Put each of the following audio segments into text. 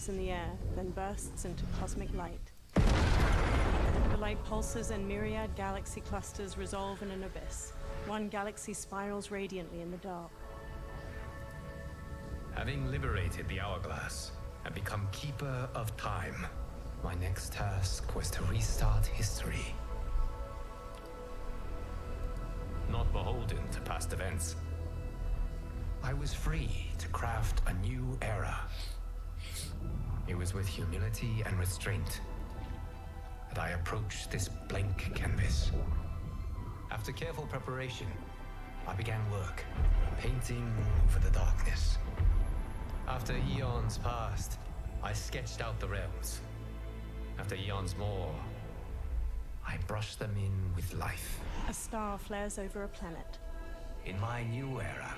hovers in the air, then bursts into cosmic light. The light pulses and myriad galaxy clusters resolve in an abyss. One galaxy spirals radiantly in the dark. Having liberated the hourglass and become keeper of time, my next task was to restart history. Not beholden to past events. I was free to craft a new era. It was with humility and restraint that I approached this blank canvas. After careful preparation, I began work, painting over the darkness. After eons passed, I sketched out the realms. After eons more, I brushed them in with life. A star flares over a planet. In my new era,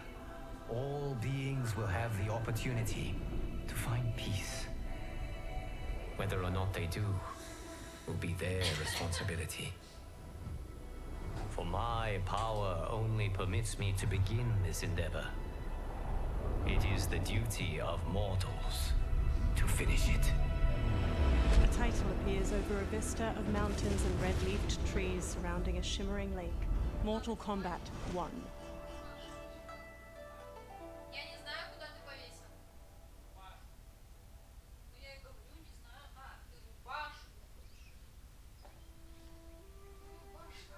all beings will have the opportunity to find peace. Whether or not they do will be their responsibility. For my power only permits me to begin this endeavor. It is the duty of mortals to finish it. A title appears over a vista of mountains and red-leafed trees surrounding a shimmering lake. Mortal Kombat 1. Я не знаю, куда ты повесил. Ну я и говорю, не знаю. А, ты рубашку хочешь. Рубашка.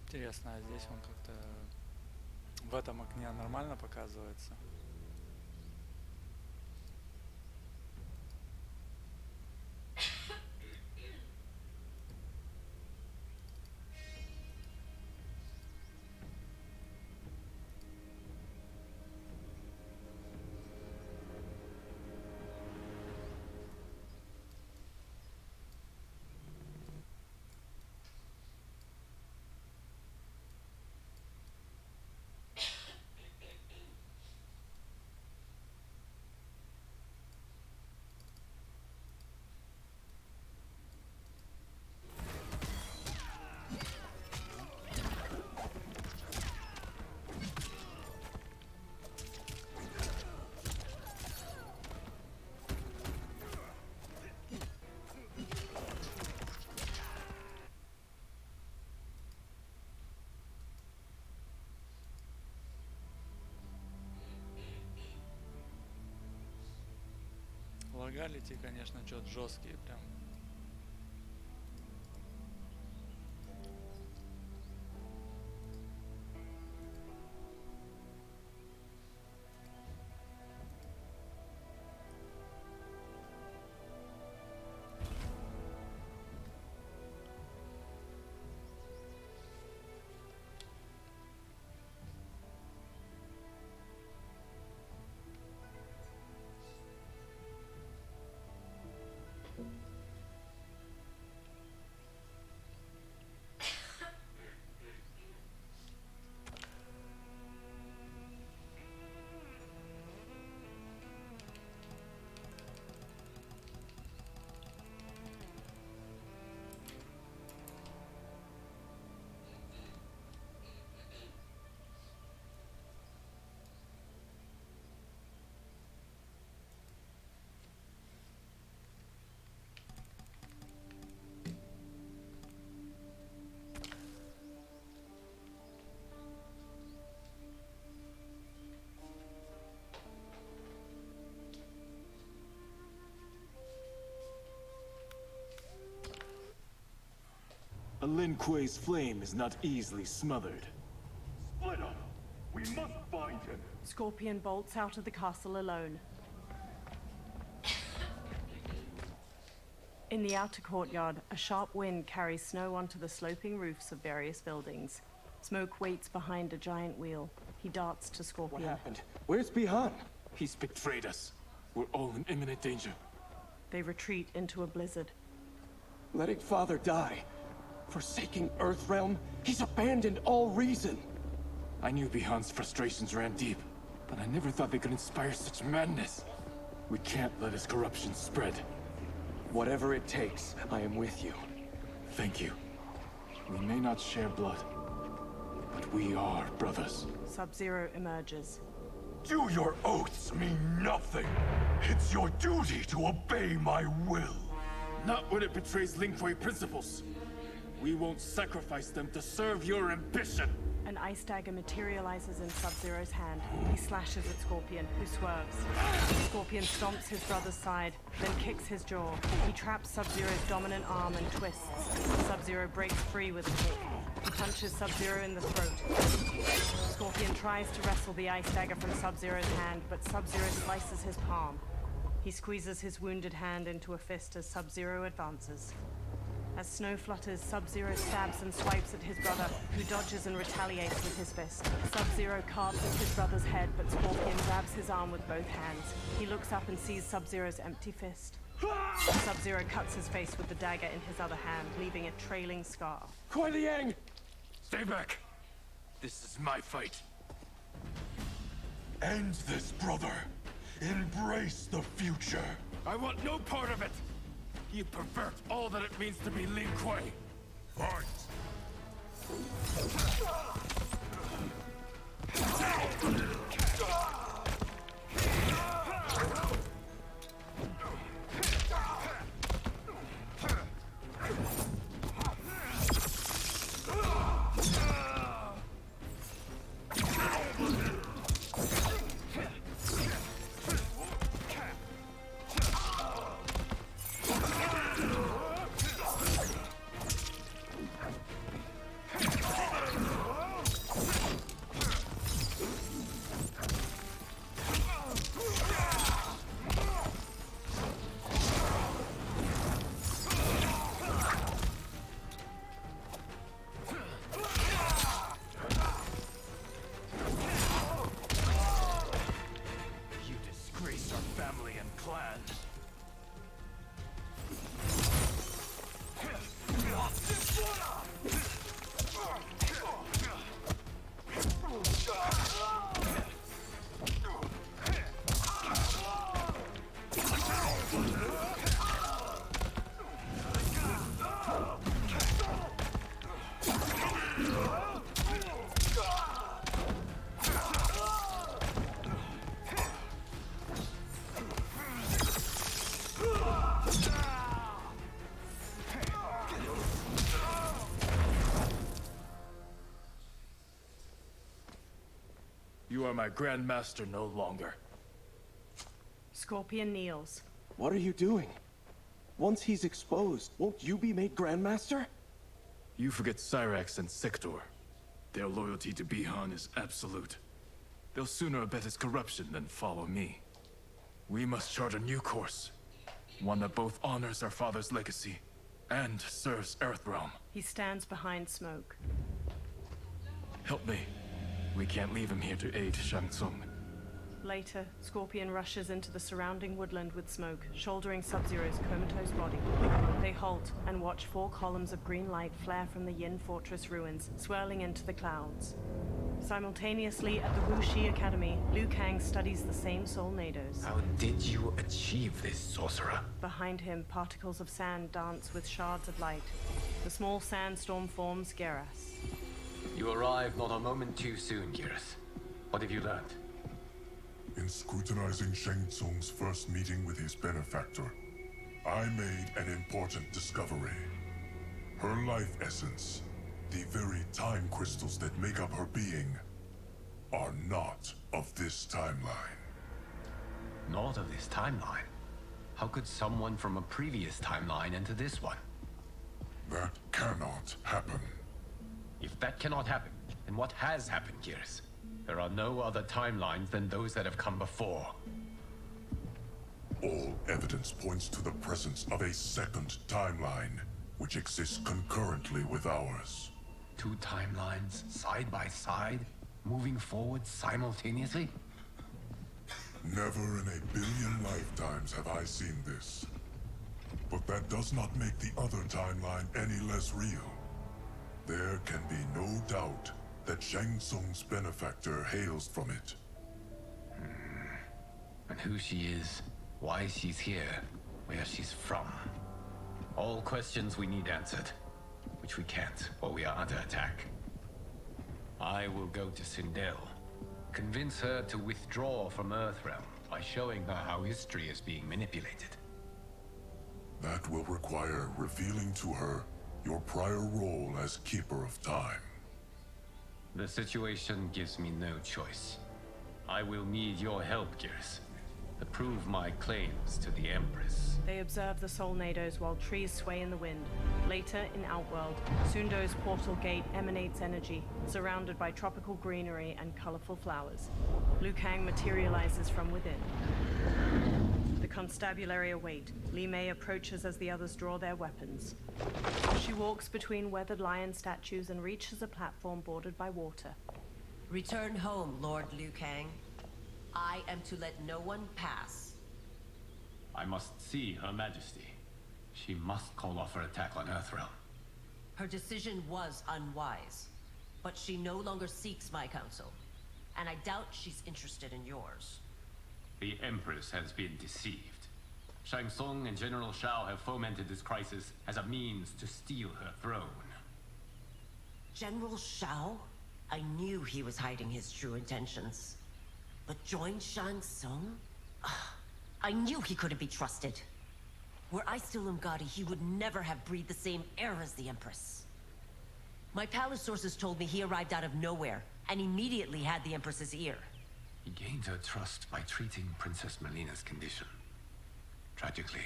Интересно, а здесь он как-то в этом окне нормально показывается? Лагалити, конечно, что-то жесткие прям. A Lin Kuei's flame is not easily smothered. Split up! We must find him! Scorpion bolts out of the castle alone. In the outer courtyard, a sharp wind carries snow onto the sloping roofs of various buildings. Smoke waits behind a giant wheel. He darts to What Scorpion. happened? Where's Bihan? He's betrayed us. We're all in imminent danger. They retreat into a blizzard. Letting Father die. Forsaking Earthrealm. He's abandoned all reason. I knew Bihan's frustrations ran deep, but I never thought they could inspire such madness. We can't let his corruption spread. Whatever it takes, I am with you. Thank you. We may not share blood, but we are brothers. Sub-Zero emerges. Do your oaths mean nothing? It's your duty to obey my will. Not when it betrays Lin Kuei principles. We won't sacrifice them to serve your ambition. An ice dagger materializes in Sub-Zero's hand. He slashes at Scorpion, who swerves. Scorpion stomps his brother's side, then kicks his jaw. He traps Sub-Zero's dominant arm and twists. Sub-Zero breaks free with a kick. He punches Sub-Zero in the throat. Scorpion tries to wrestle the ice dagger from Sub-Zero's hand, but Sub-Zero slices his palm. He squeezes his wounded hand into a fist as Sub-Zero advances. As snow flutters, Sub-Zero stabs and swipes at his brother, who dodges and retaliates with his fist. Sub-Zero carves at his brother's head, but Scorpion grabs his arm with both hands. He looks up and sees Sub-Zero's empty fist. Sub-Zero cuts his face with the dagger in his other hand, leaving a trailing scar. Kuei Liang! Stay back! This is my fight. End this, brother. Embrace the future. I want no part of it! You pervert all that it means to be Lin Kuei! Fight! You are my Grandmaster no longer. Scorpion kneels. What are you doing? Once he's exposed, won't you be made Grandmaster? You forget Cyrax and Sector. Their loyalty to Bihan is absolute. They'll sooner abet his corruption than follow me. We must chart a new course. One that both honors our father's legacy and serves Earthrealm. He stands behind Smoke. Help me. We can't leave him here to aid Shang Tsung. Later, Scorpion rushes into the surrounding woodland with Smoke, shouldering Sub-Zero's comatose body. They halt and watch 4 columns of green light flare from the Yin Fortress ruins, swirling into the clouds. Simultaneously, at the Wuxi Academy, Liu Kang studies the same Soul Nados. How did you achieve this, sorcerer? Behind him, particles of sand dance with shards of light. The small sandstorm forms Geras. You arrived not a moment too soon, Geras. What have you learned? In scrutinizing Shang Tsung's first meeting with his benefactor, I made an important discovery. Her life essence, the very time crystals that make up her being, are not of this timeline. Not of this timeline. How could someone from a previous timeline enter this one? That cannot cannot happen. If that cannot happen, then what has happened, Gears? There are no other timelines than those that have come before. All evidence points to the presence of a second timeline, which exists concurrently with ours. Two timelines, side by side, moving forward simultaneously? Never in a billion lifetimes have I seen this. But that does not make the other timeline any less real. There can be no doubt that Shang Tsung's benefactor hails from it. And who she is, why she's here, where she's from. All questions we need answered, which we can't while we are under attack. I will go to Sindel, convince her to withdraw from Earthrealm by showing her how history is being manipulated. That will require revealing to her your prior role as Keeper of Time. The situation gives me no choice. I will need your help, Gears, to prove my claims to the Empress. They observe the Solnados while trees sway in the wind. Later, in Outworld, Sundo's portal gate emanates energy, surrounded by tropical greenery and colorful flowers. Liu Kang materializes from within. The constabulary await. Li Mei approaches as the others draw their weapons. She walks between weathered lion statues and reaches a platform bordered by water. Return home, Lord Liu Kang. I am to let no one pass. I must see Her Majesty. She must call off her attack on Earthrealm. Her decision was unwise, but she no longer seeks my counsel, and I doubt she's interested in yours. The Empress has been deceived. Shang Tsung and General Shao have fomented this crisis as a means to steal her throne. General Shao? I knew he was hiding his true intentions. But join Shang Tsung? I knew he couldn't be trusted. Were I still Umgadi, he would never have breathed the same air as the Empress. My palace sources told me he arrived out of nowhere, and immediately had the Empress's ear. He gained her trust by treating Princess Melina's condition. Tragically,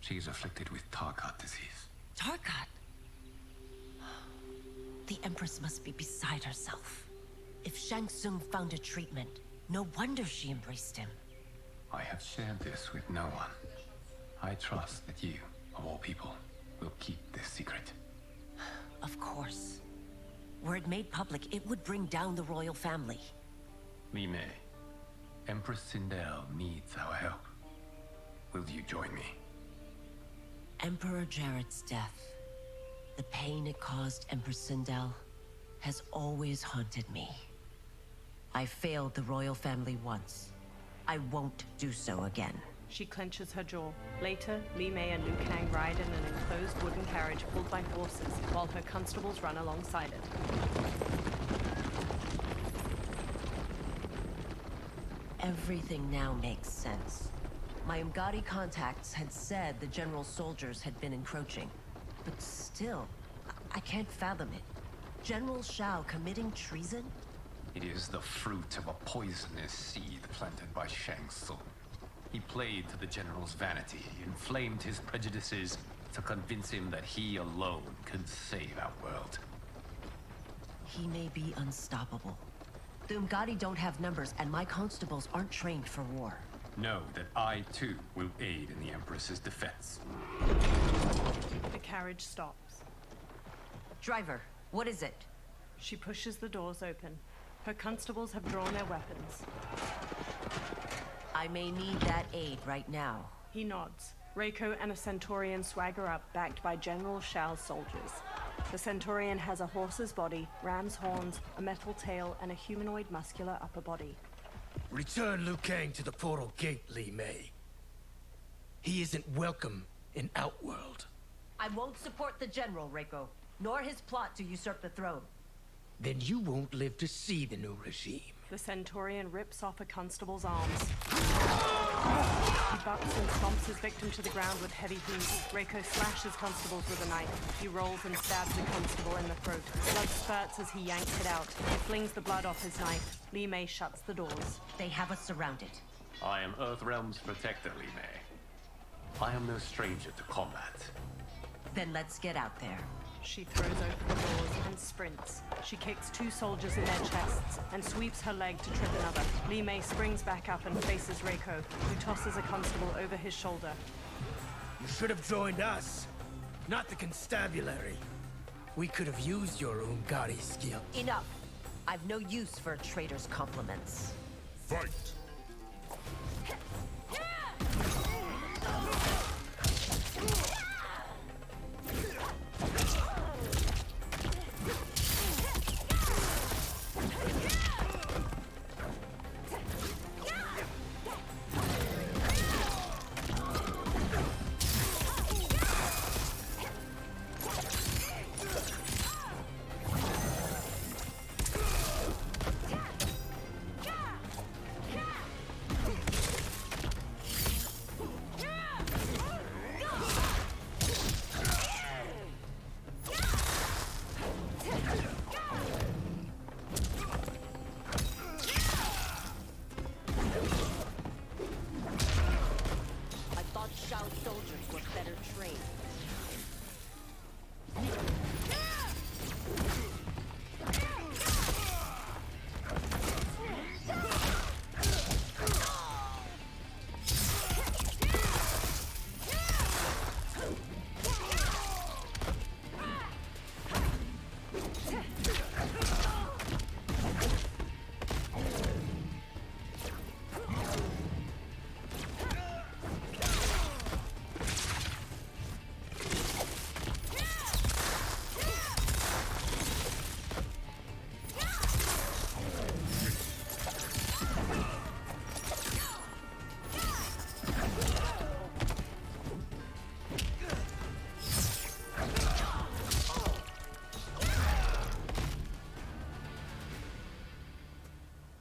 she is afflicted with Tarkat disease. Tarkat? The Empress must be beside herself. If Shang Tsung found a treatment, no wonder she embraced him. I have shared this with no one. I trust that you, of all people, will keep this secret. Of course. Were it made public, it would bring down the royal family. Li Mei, Empress Sindel needs our help. Will you join me? Emperor Jarrett's death, the pain it caused Empress Sindel, has always haunted me. I failed the royal family once. I won't do so again. She clenches her jaw. Later, Li Mei and Liu Kang ride in an enclosed wooden carriage pulled by horses, while her constables run alongside it. Everything now makes sense. My Umgadi contacts had said the general soldiers had been encroaching. But still, I can't fathom it. General Shao committing treason? It is the fruit of a poisonous seed planted by Shang Tsung. He played to the general's vanity, inflamed his prejudices to convince him that he alone could save our world. He may be unstoppable. The Umgadi don't have numbers, and my constables aren't trained for war. Know that I, too, will aid in the Empress's defense. The carriage stops. Driver, what is it? She pushes the doors open. Her constables have drawn their weapons. I may need that aid right now. He nods. Reiko and a Centaurian swagger up, backed by General Shao's soldiers. The Centaurian has a horse's body, ram's horns, a metal tail, and a humanoid muscular upper body. Return Liu Kang to the portal gate, Li Mei. He isn't welcome in Outworld. I won't support the General, Reiko, nor his plot to usurp the throne. Then you won't live to see the new regime. The Centaurian rips off a constable's arms. He bucks and stomps his victim to the ground with heavy heat. Reiko slashes constables with a knife. He rolls and stabs the constable in the throat. Blood spurts as he yanks it out. He flings the blood off his knife. Li Mei shuts the doors. They have us surrounded. I am Earthrealm's protector, Li Mei. I am no stranger to combat. Then let's get out there. She throws open the doors and sprints. She kicks 2 soldiers in their chests and sweeps her leg to trip another. Li Mei springs back up and faces Reiko, who tosses a constable over his shoulder. You should have joined us, not the constabulary. We could have used your Umgari skill. Enough. I've no use for a traitor's compliments. Fight!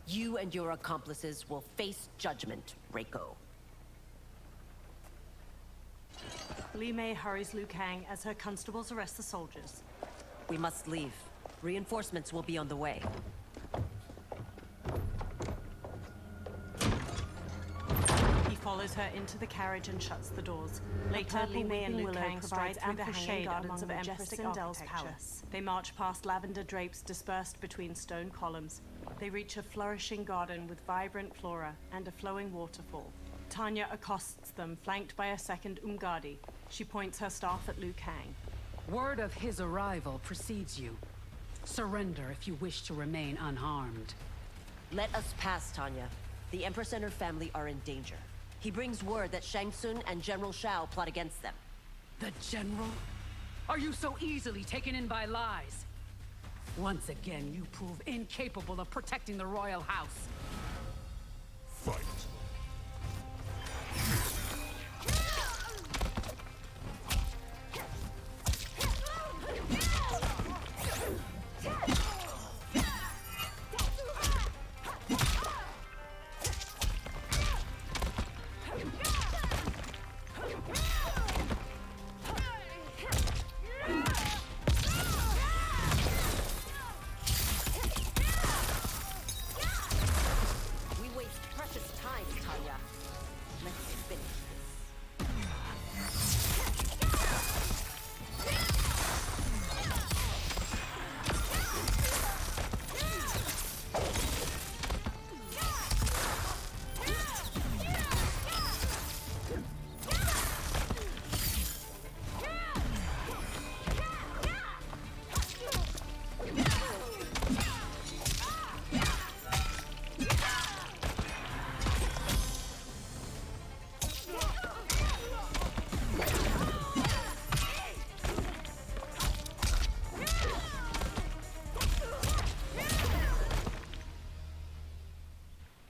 You and your accomplices will face judgment, Reiko. Li Mei hurries Liu Kang as her constables arrest the soldiers. We must leave. Reinforcements will be on the way. He follows her into the carriage and shuts the doors. Later, Li Mei and Liu Kang stride through the hanging gardens of Empress Sindel's palace. They march past lavender drapes dispersed between stone columns. They reach a flourishing garden with vibrant flora and a flowing waterfall. Tanya accosts them, flanked by a second Umgadi. She points her staff at Liu Kang. Word of his arrival precedes you. Surrender if you wish to remain unharmed. Let us pass, Tanya. The Empress and her family are in danger. He brings word that Shang Tsung and General Shao plot against them. The General? Are you so easily taken in by lies? Once again, you prove incapable of protecting the royal house. Fight!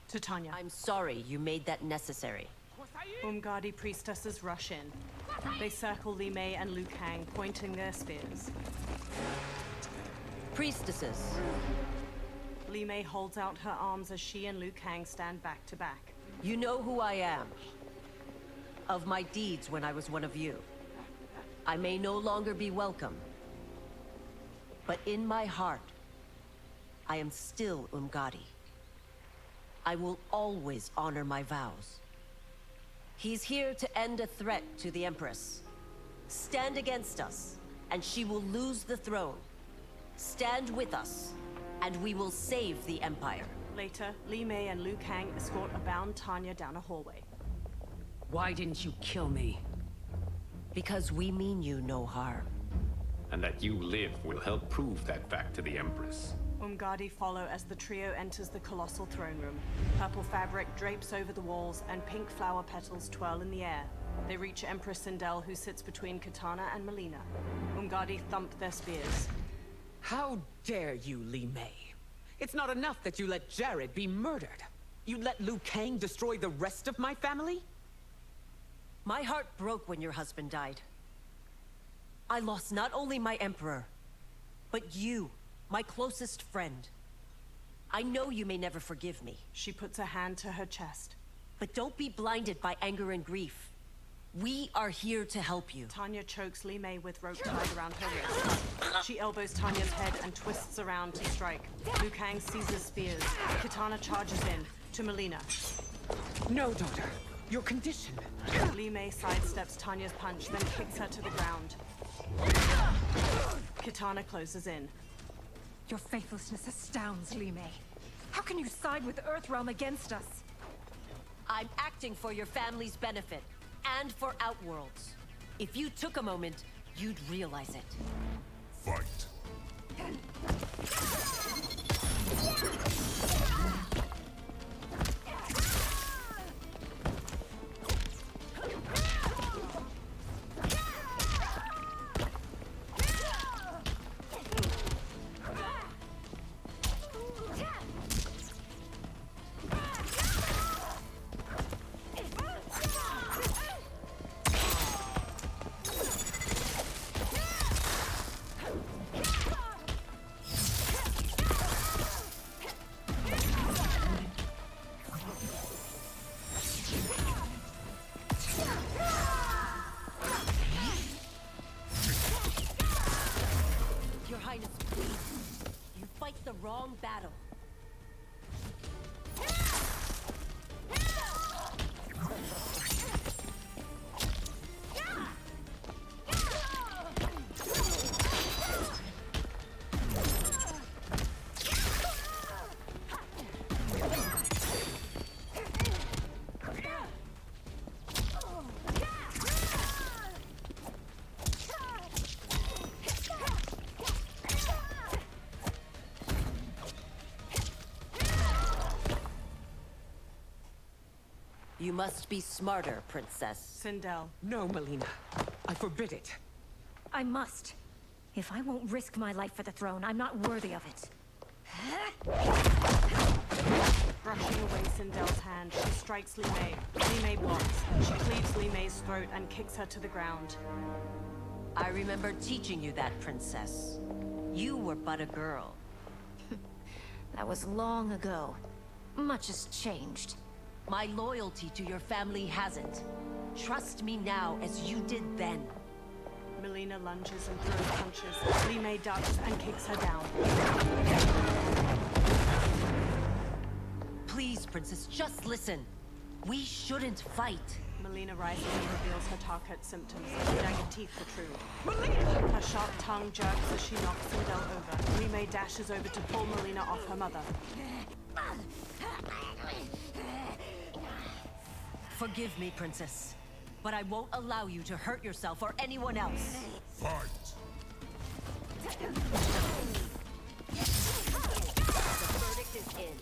To Tanya. I'm sorry you made that necessary. Umgadi priestesses rush in. They circle Li Mei and Liu Kang, pointing their spears. Priestesses. Li Mei holds out her arms as she and Liu Kang stand back to back. You know who I am. Of my deeds when I was one of you. I may no longer be welcome. But in my heart, I am still Umgadi. I will always honor my vows. He's here to end a threat to the Empress. Stand against us, and she will lose the throne. Stand with us, and we will save the Empire. Later, Li Mei and Liu Kang escort a bound Tanya down a hallway. Why didn't you kill me? Because we mean you no harm. And that you live will help prove that fact to the Empress. Umgadi follow as the trio enters the colossal throne room. Purple fabric drapes over the walls, and pink flower petals twirl in the air. They reach Empress Sindel, who sits between Kitana and Melina. Umgadi thump their spears. How dare you, Li Mei? It's not enough that you let Jared be murdered. You let Liu Kang destroy the rest of my family? My heart broke when your husband died. I lost not only my Emperor, but you, my closest friend. I know you may never forgive me. She puts a hand to her chest. But don't be blinded by anger and grief. We are here to help you. Tanya chokes Li Mei with rope tied around her wrist. She elbows Tanya's head and twists around to strike. Liu Kang seizes spears. Kitana charges in, to Melina. No, daughter. Your condition. Li Mei sidesteps Tanya's punch, then kicks her to the ground. Kitana closes in. Your faithlessness astounds, Li Mei. How can you side with Earthrealm against us? I'm acting for your family's benefit, and for Outworld's. If you took a moment, you'd realize it. Fight. Your Highness, please. You fight the wrong battle. You must be smarter, Princess. Sindel. No, Melina. I forbid it. I must. If I won't risk my life for the throne, I'm not worthy of it. Brushing away Sindel's hand, she strikes Li Mei. Li Mei blocks. She cleaves Li Mei's throat and kicks her to the ground. I remember teaching you that, Princess. You were but a girl. That was long ago. Much has changed. My loyalty to your family hasn't. Trust me now as you did then. Melina lunges and throws punches. Li Mei ducks and kicks her down. Please, Princess, just listen. We shouldn't fight. Melina rises and reveals her Tarkat symptoms. Her jagged teeth protrude. Her sharp tongue jerks as she knocks Sindel over. Li Mei dashes over to pull Melina off her mother. Forgive me, Princess, but I won't allow you to hurt yourself or anyone else. Fight. The verdict is in.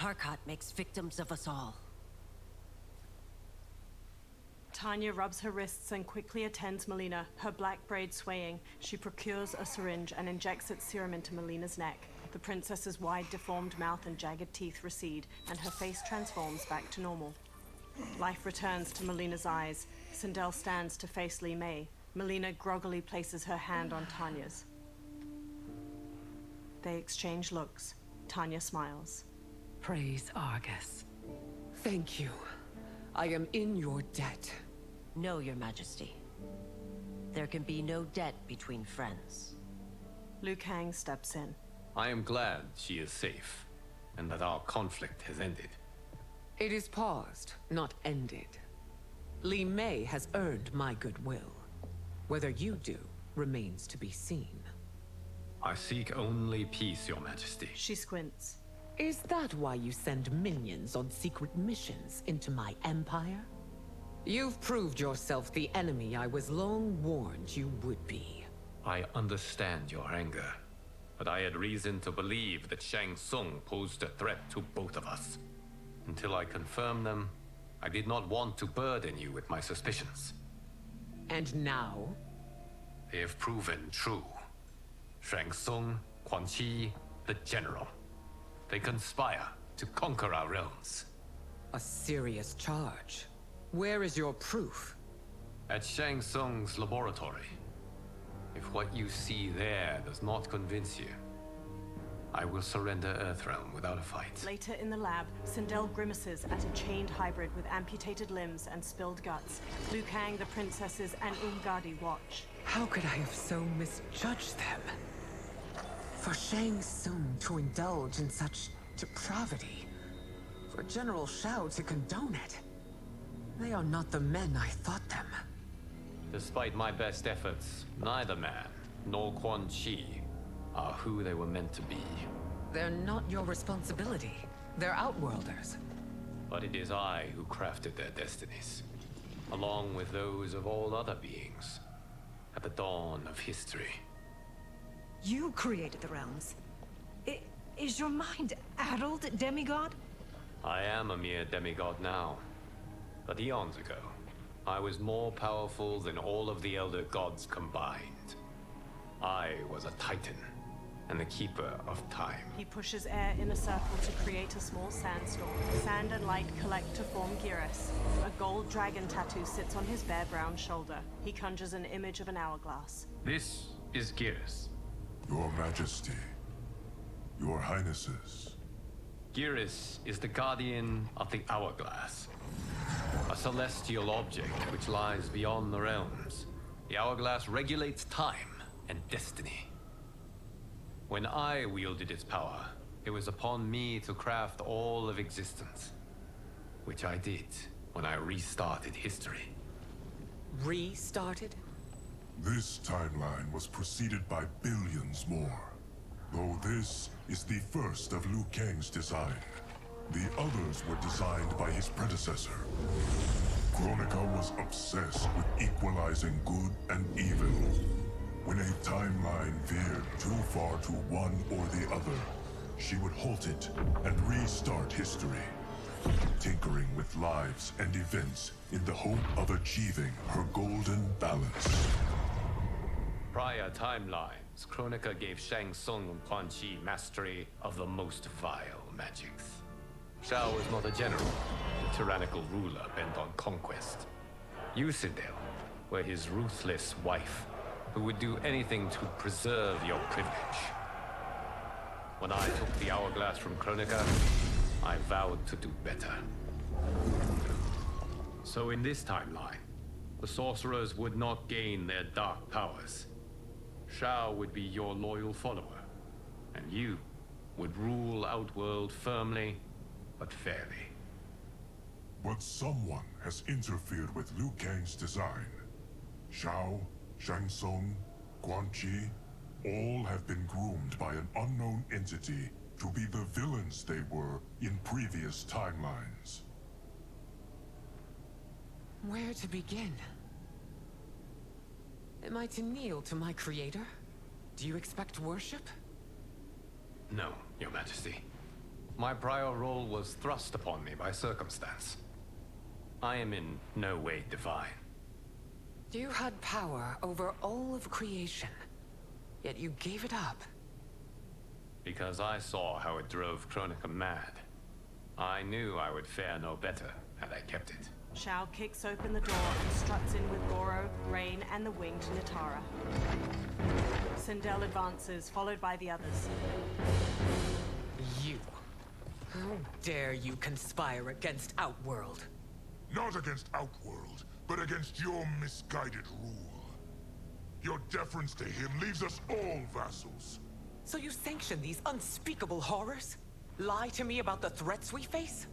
Tarkat makes victims of us all. Tanya rubs her wrists and quickly attends Melina, her black braid swaying. She procures a syringe and injects its serum into Melina's neck. The princess's wide, deformed mouth and jagged teeth recede, and her face transforms back to normal. Life returns to Melina's eyes. Sindel stands to face Li Mei. Melina groggily places her hand on Tanya's. They exchange looks. Tanya smiles. Praise Argus. Thank you. I am in your debt. No, Your Majesty. There can be no debt between friends. Liu Kang steps in. I am glad she is safe, and that our conflict has ended. It is paused, not ended. Li Mei has earned my goodwill. Whether you do remains to be seen. I seek only peace, Your Majesty. She squints. Is that why you send minions on secret missions into my empire? You've proved yourself the enemy I was long warned you would be. I understand your anger, but I had reason to believe that Shang Tsung posed a threat to both of us. Until I confirmed them, I did not want to burden you with my suspicions. And now? They have proven true. Shang Tsung, Quan Chi, the General. They conspire to conquer our realms. A serious charge. Where is your proof? At Shang Tsung's laboratory. If what you see there does not convince you, I will surrender Earthrealm without a fight. Later in the lab, Sindel grimaces at a chained hybrid with amputated limbs and spilled guts. Liu Kang, the princesses, and Umgadi watch. How could I have so misjudged them? For Shang Tsung to indulge in such depravity, for General Shao to condone it, they are not the men I thought them. Despite my best efforts, neither man nor Quan Chi are who they were meant to be. They're not your responsibility. They're Outworlders. But it is I who crafted their destinies, along with those of all other beings, at the dawn of history. You created the realms. Is your mind addled, demigod? I am a mere demigod now. But eons ago, I was more powerful than all of the Elder Gods combined. I was a Titan, and the Keeper of Time. He pushes air in a circle to create a small sandstorm. Sand and light collect to form Geras. A gold dragon tattoo sits on his bare brown shoulder. He conjures an image of an hourglass. This is Geras. Your Majesty, Your Highnesses. Geras is the guardian of the Hourglass. A celestial object which lies beyond the realms. The Hourglass regulates time and destiny. When I wielded its power, it was upon me to craft all of existence. Which I did when I restarted history. Restarted? This timeline was preceded by billions more. Though this is the first of Liu Kang's design. The others were designed by his predecessor. Kronika was obsessed with equalizing good and evil. When a timeline veered too far to one or the other, she would halt it and restart history, tinkering with lives and events in the hope of achieving her golden balance. Prior timelines, Kronika gave Shang Tsung and Quan Chi mastery of the most vile magics. Shao was not a general, a tyrannical ruler bent on conquest. You, Sindel, were his ruthless wife, who would do anything to preserve your privilege. When I took the hourglass from Kronika, I vowed to do better. So in this timeline, the sorcerers would not gain their dark powers. Shao would be your loyal follower, and you would rule Outworld firmly, but fairly. But someone has interfered with Liu Kang's design. Shao, Shang Tsung, Quan Chi, all have been groomed by an unknown entity to be the villains they were in previous timelines. Where to begin? Am I to kneel to my creator? Do you expect worship? No, Your Majesty. My prior role was thrust upon me by circumstance. I am in no way divine. You had power over all of creation, yet you gave it up. Because I saw how it drove Kronika mad. I knew I would fare no better had I kept it. Shao kicks open the door and struts in with Goro, Rain, and the winged Nitara. Sindel advances, followed by the others. You. How dare you conspire against Outworld? Not against Outworld, but against your misguided rule. Your deference to him leaves us all vassals. So you sanction these unspeakable horrors? Lie to me about the threats we face?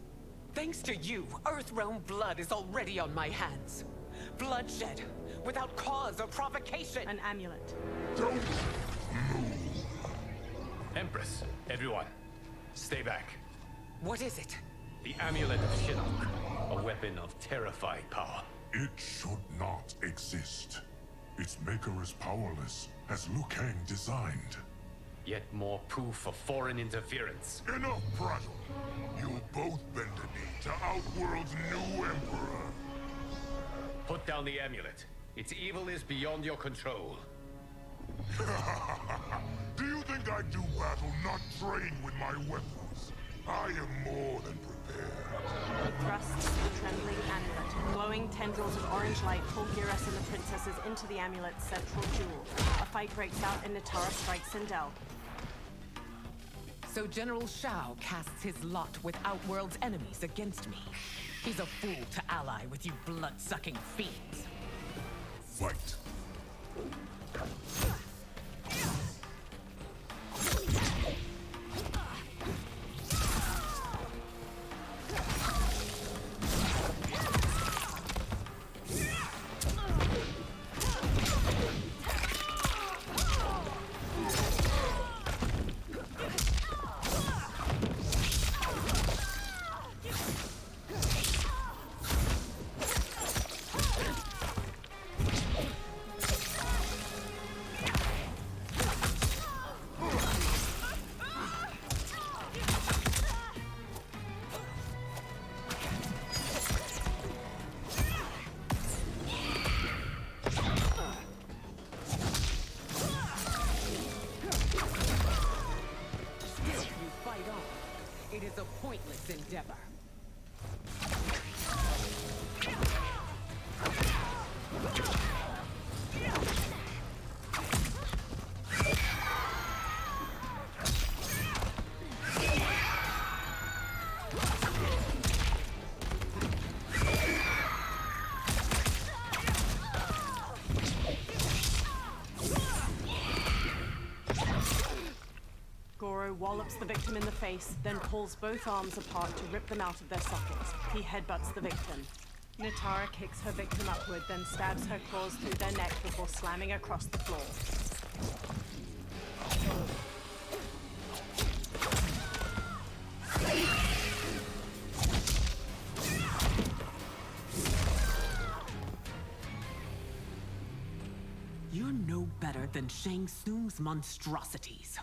Thanks to you, Earthrealm blood is already on my hands. Bloodshed, without cause or provocation. An amulet. Don't move. Empress, everyone, stay back. What is it? The Amulet of Shinnok, a weapon of terrifying power. It should not exist. Its maker is powerless, as Liu Kang designed. Yet more proof of foreign interference. Enough prattle. You'll both bend a knee to Outworld's new emperor. Put down the amulet. Its evil is beyond your control. Do you think I do battle not trained with my weapons? I am more than prepared. He thrusts the trembling amulet. Glowing tendrils of orange light pull Geras and the princesses into the amulet's central jewel. A fight breaks out and Nitara strikes Sindel. So General Shao casts his lot with Outworld's enemies against me. He's a fool to ally with you blood-sucking fiends. Fight. It is a pointless endeavor. Goro wallops the victim in the face, then pulls both arms apart to rip them out of their sockets. He headbutts the victim. Nitara kicks her victim upward, then stabs her claws through their neck before slamming across the floor. You're no better than Shang Tsung's monstrosities.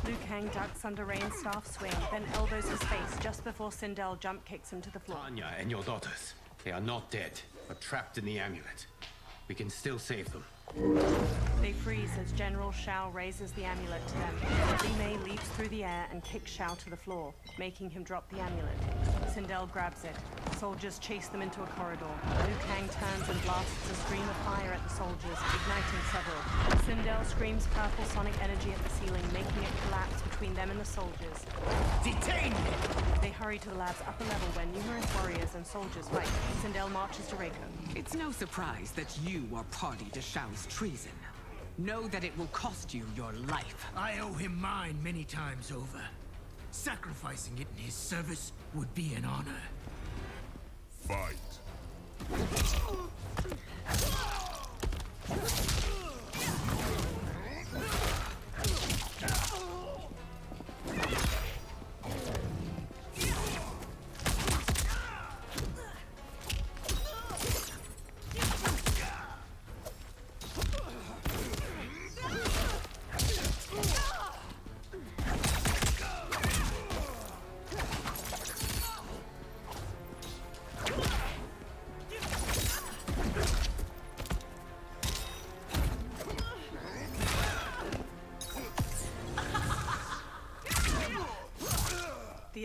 Liu Kang ducks under Rain's staff swing, then elbows his face just before Sindel jump kicks him to the floor. Tanya and your daughters, they are not dead, but trapped in the amulet. We can still save them. They freeze as General Shao raises the amulet to them. Li Mei leaps through the air and kicks Shao to the floor, making him drop the amulet. Sindel grabs it. Soldiers chase them into a corridor. Liu Kang turns and blasts a stream of fire at the soldiers, igniting several. Sindel screams purple sonic energy at the ceiling, making it collapse between them and the soldiers. Detain me! They hurry to the lab's upper level where numerous warriors and soldiers fight. Sindel marches to Reiko. It's no surprise that you are party to Shao's treason. Know that it will cost you your life. I owe him mine many times over. Sacrificing it in his service would be an honor. Fight.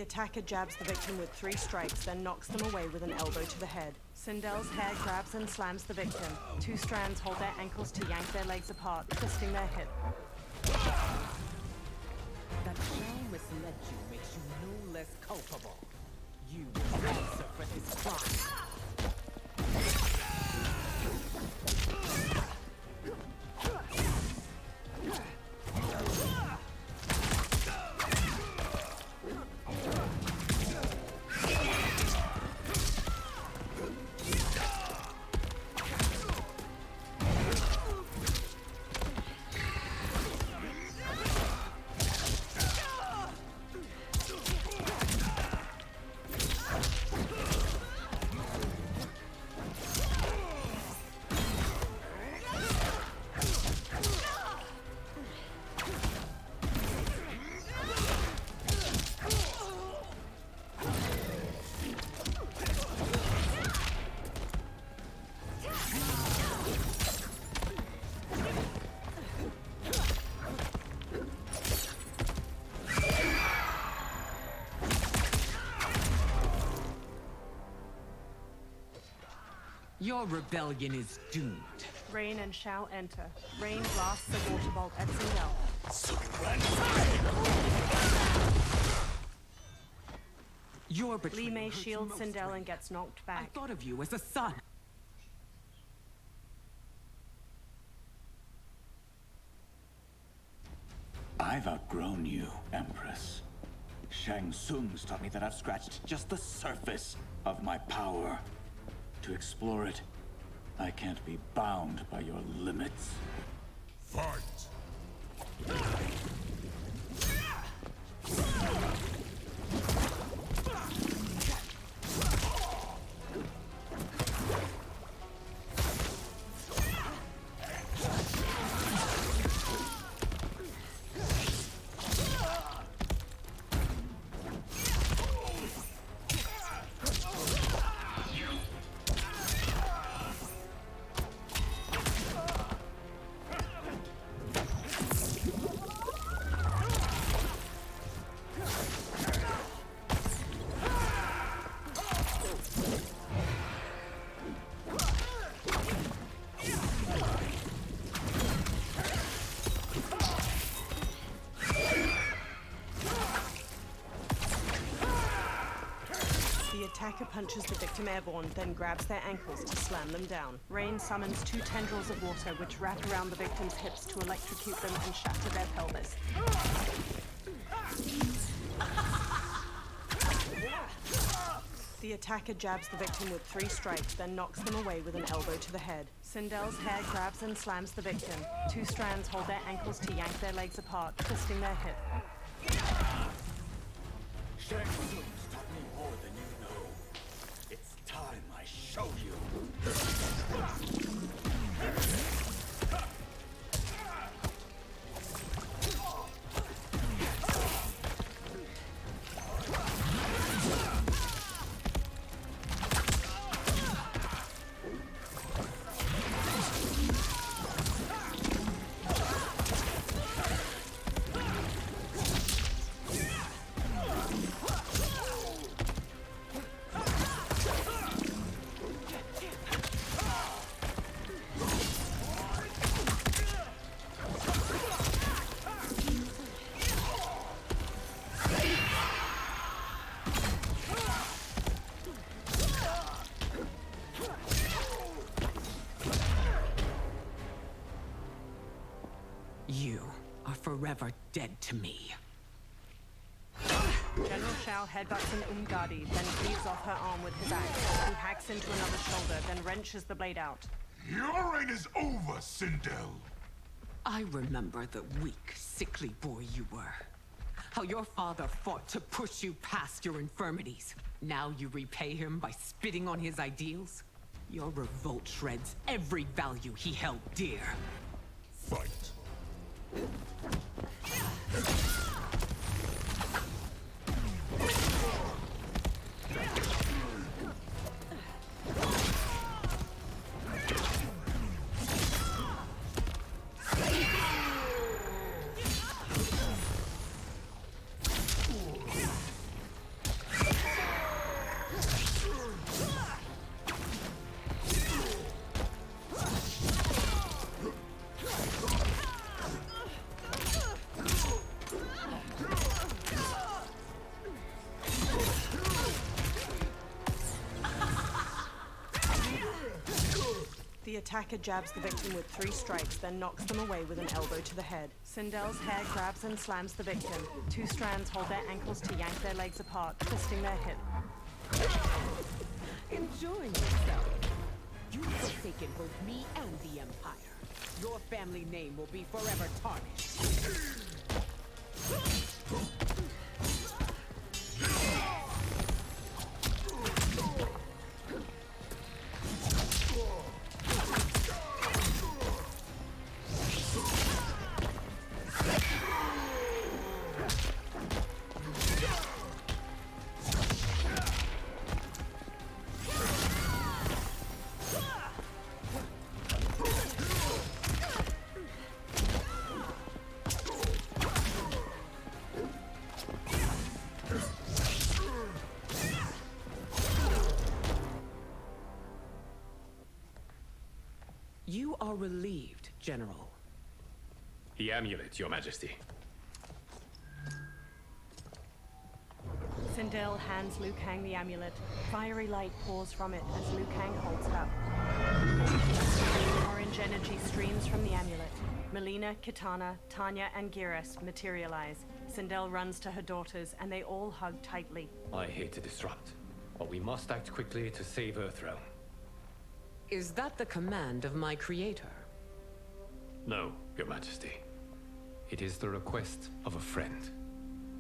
attacker jabs the victim with 3 strikes, then knocks them away with an elbow to the head. Sindel's hair grabs and slams the victim. 2 strands hold their ankles to yank their legs apart, twisting their hip. That Shao misled you makes you no less culpable. You will answer for this crime. Your rebellion is doomed. Rain and Shao enter. Rain blasts a water bolt at Sindel. Your Li betrayal Mei hurts shields most, Sindel Rain. and gets knocked I back. thought of you as a son. I've outgrown you, Empress. Shang Tsung's taught me that I've scratched just the surface of my power. To explore it, I can't be bound by your limits. Fight! The attacker punches the victim airborne, then grabs their ankles to slam them down. Rain summons 2 tendrils of water which wrap around the victim's hips to electrocute them and shatter their pelvis. The attacker jabs the victim with 3 strikes, then knocks them away with an elbow to the head. Sindel's hair grabs and slams the victim. 2 strands hold their ankles to yank their legs apart, twisting their hip. Shang Tsung's taught me more than you know. It's time I show you. You are forever dead to me. General Shao headbutts an Umgadi, then cleaves off her arm with his axe. He hacks into another shoulder, then wrenches the blade out. Your reign is over, Sindel. I remember the weak, sickly boy you were. How your father fought to push you past your infirmities. Now you repay him by spitting on his ideals? Your revolt shreds every value he held dear. Fight! The attacker jabs the victim with 3 strikes, then knocks them away with an elbow to the head. Sindel's hair grabs and slams the victim. 2 strands hold their ankles to yank their legs apart, twisting their hip. Enjoying yourself. You've forsaken both me and the Empire. Your family name will be forever tarnished. You are relieved, General. The amulet, Your Majesty. Sindel hands Liu Kang the amulet. Fiery light pours from it as Liu Kang holds it up. Orange energy streams from the amulet. Melina, Kitana, Tanya, and Geras materialize. Sindel runs to her daughters, and they all hug tightly. I hate to disrupt, but we must act quickly to save Earthrealm. Is that the command of my creator? No, Your Majesty. It is the request of a friend.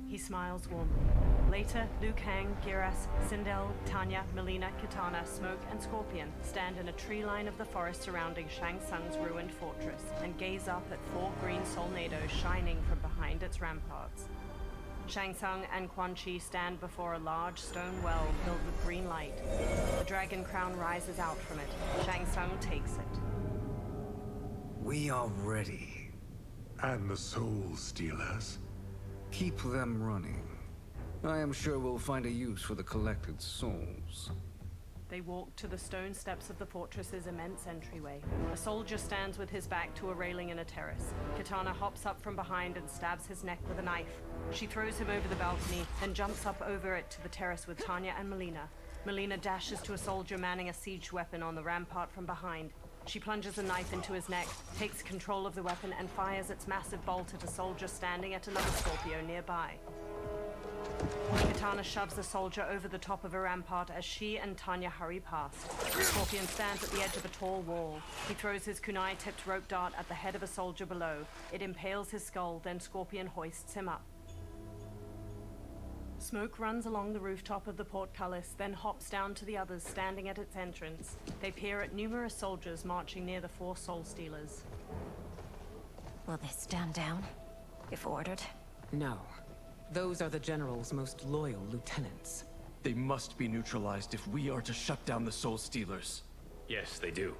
He smiles warmly. Later, Liu Kang, Geras, Sindel, Tanya, Melina, Kitana, Smoke, and Scorpion stand in a tree line of the forest surrounding Shang Tsung's ruined fortress and gaze up at 4 green solnados shining from behind its ramparts. Shang Tsung and Quan Chi stand before a large stone well filled with green light. The dragon crown rises out from it. Shang Tsung takes it. We are ready. And the Soul Stealers. Keep them running. I am sure we'll find a use for the collected souls. They walk to the stone steps of the fortress's immense entryway. A soldier stands with his back to a railing in a terrace. Kitana hops up from behind and stabs his neck with a knife. She throws him over the balcony, then jumps up over it to the terrace with Tanya and Melina. Melina dashes to a soldier manning a siege weapon on the rampart from behind. She plunges a knife into his neck, takes control of the weapon, and fires its massive bolt at a soldier standing at another Scorpio nearby. Kitana shoves the soldier over the top of a rampart as she and Tanya hurry past. Scorpion stands at the edge of a tall wall. He throws his kunai-tipped rope dart at the head of a soldier below. It impales his skull, then Scorpion hoists him up. Smoke runs along the rooftop of the portcullis, then hops down to the others standing at its entrance. They peer at numerous soldiers marching near the 4 Soul Stealers. Will they stand down, if ordered? No. Those are the General's most loyal lieutenants. They must be neutralized if we are to shut down the Soul Stealers. Yes, they do.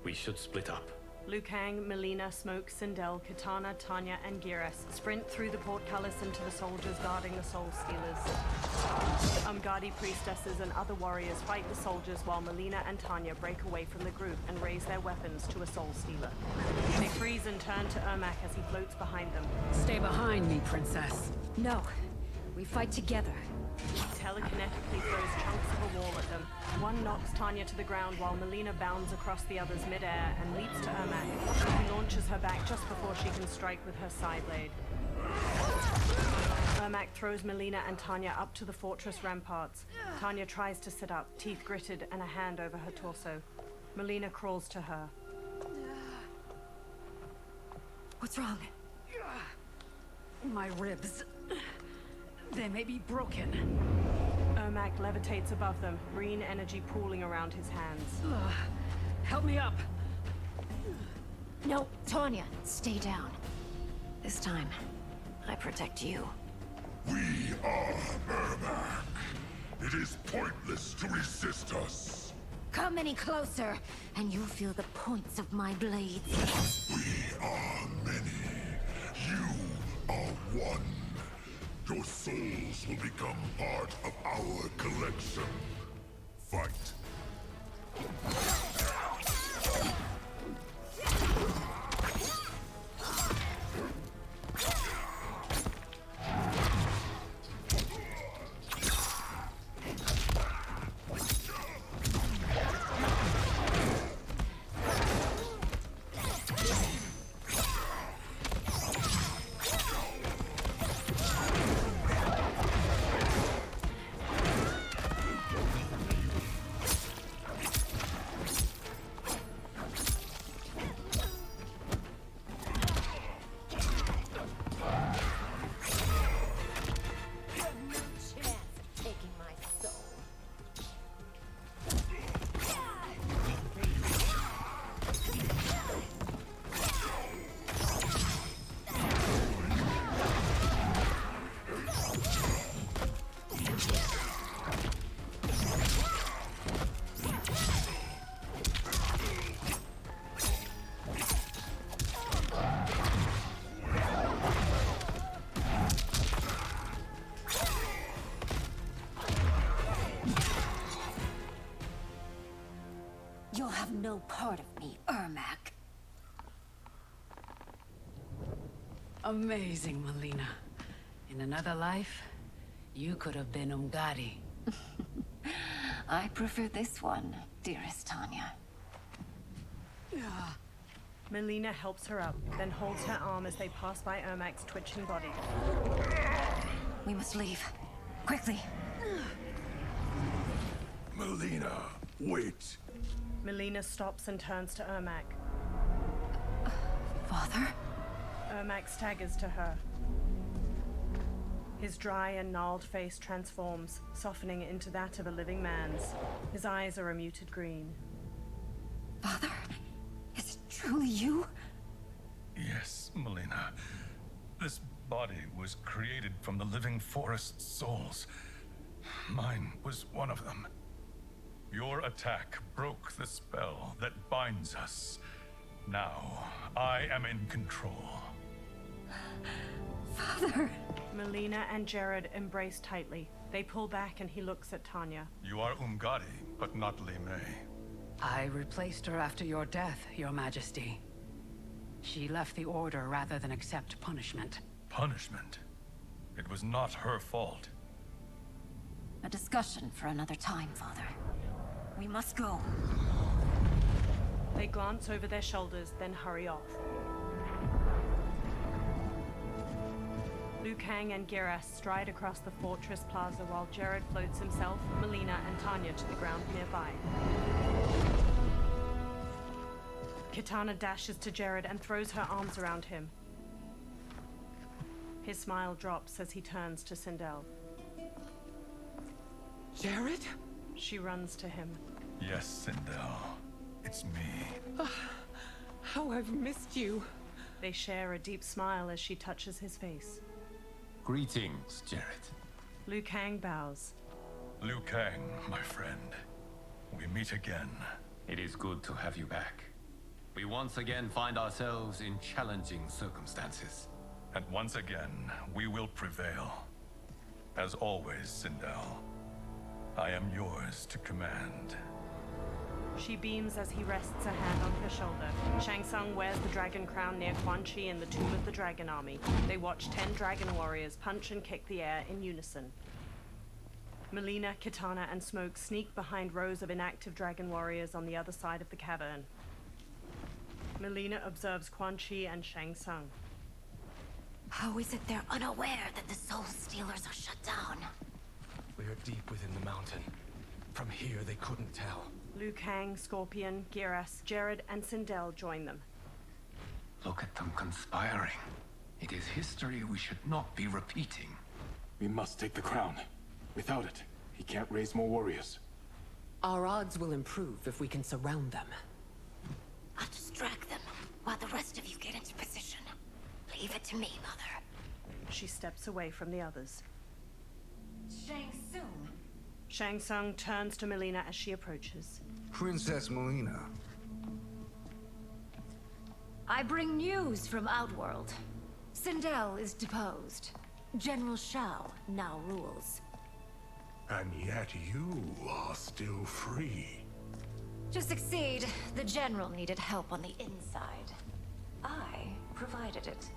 We should split up. Liu Kang, Melina, Smoke, Sindel, Kitana, Tanya, and Geras sprint through the portcullis into the soldiers guarding the Soul Stealers. Umgadi priestesses and other warriors fight the soldiers while Melina and Tanya break away from the group and raise their weapons to a Soul Stealer. They freeze and turn to Ermac as he floats behind them. Stay behind me, Princess. No. We fight together. He telekinetically throws chunks of a wall at them. One knocks Tanya to the ground while Melina bounds across the others midair and leaps to Ermac. He launches her back just before she can strike with her side blade. Ermac throws Melina and Tanya up to the fortress ramparts. Tanya tries to sit up, teeth gritted and a hand over her torso. Melina crawls to her. What's wrong? My ribs. They may be broken. Ermac levitates above them, green energy pooling around his hands. Help me up. No, Tanya, stay down. This time, I protect you. We are Ermac. It is pointless to resist us. Come any closer, and you'll feel the points of my blades. We are many. You are one. Your souls will become part of our collection. Fight. You'll have no part of me, Ermac. Amazing, Melina. In another life, you could have been Umgadi. I prefer this one, dearest Tanya. Melina helps her up, then holds her arm as they pass by Ermac's twitching body. We must leave. Quickly. Melina, wait. Melina stops and turns to Ermac. Father? Ermac staggers to her. His dry and gnarled face transforms, softening into that of a living man's. His eyes are a muted green. Father? Is it truly you? Yes, Melina. This body was created from the living forest's souls. Mine was one of them. Your attack broke the spell that binds us. Now, I am in control. Father! Melina and Jared embrace tightly. They pull back and he looks at Tanya. You are Umgadi, but not Li Mei. I replaced her after your death, Your Majesty. She left the Order rather than accept punishment. Punishment? It was not her fault. A discussion for another time, Father. We must go. They glance over their shoulders, then hurry off. Liu Kang and Geras stride across the fortress plaza while Jared floats himself, Melina, and Tanya to the ground nearby. Kitana dashes to Jared and throws her arms around him. His smile drops as he turns to Sindel. Jared? She runs to him. Yes, Sindel. It's me. How I've missed you. They share a deep smile as she touches his face. Greetings, Jared. Liu Kang bows. Liu Kang, my friend. We meet again. It is good to have you back. We once again find ourselves in challenging circumstances. And once again, we will prevail. As always, Sindel, I am yours to command. She beams as he rests a hand on her shoulder. Shang Tsung wears the dragon crown near Quan Chi in the Tomb of the Dragon Army. They watch 10 dragon warriors punch and kick the air in unison. Melina, Kitana, and Smoke sneak behind rows of inactive dragon warriors on the other side of the cavern. Melina observes Quan Chi and Shang Tsung. How is it they're unaware that the Soul Stealers are shut down? We are deep within the mountain. From here, they couldn't tell. Liu Kang, Scorpion, Geras, Jared, and Sindel join them. Look at them conspiring. It is history we should not be repeating. We must take the crown. Without it, he can't raise more warriors. Our odds will improve if we can surround them. I'll distract them while the rest of you get into position. Leave it to me, Mother. She steps away from the others. Shang Tsung. Shang Tsung turns to Melina as she approaches. Princess Melina. I bring news from Outworld. Sindel is deposed. General Shao now rules. And yet you are still free. To succeed, the General needed help on the inside. I provided it.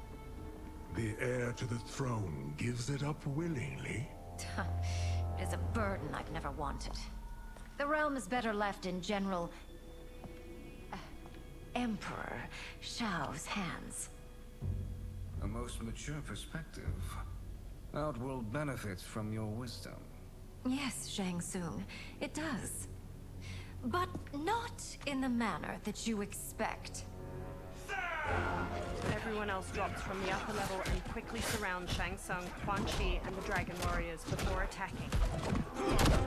The heir to the throne gives it up willingly. It is a burden I've never wanted. The realm is better left in General... Emperor Shao's hands. A most mature perspective. Outworld benefits from your wisdom. Yes, Shang Tsung, it does. But not in the manner that you expect. Everyone else drops from the upper level and quickly surrounds Shang Tsung, Quan Chi, and the Dragon Warriors before attacking.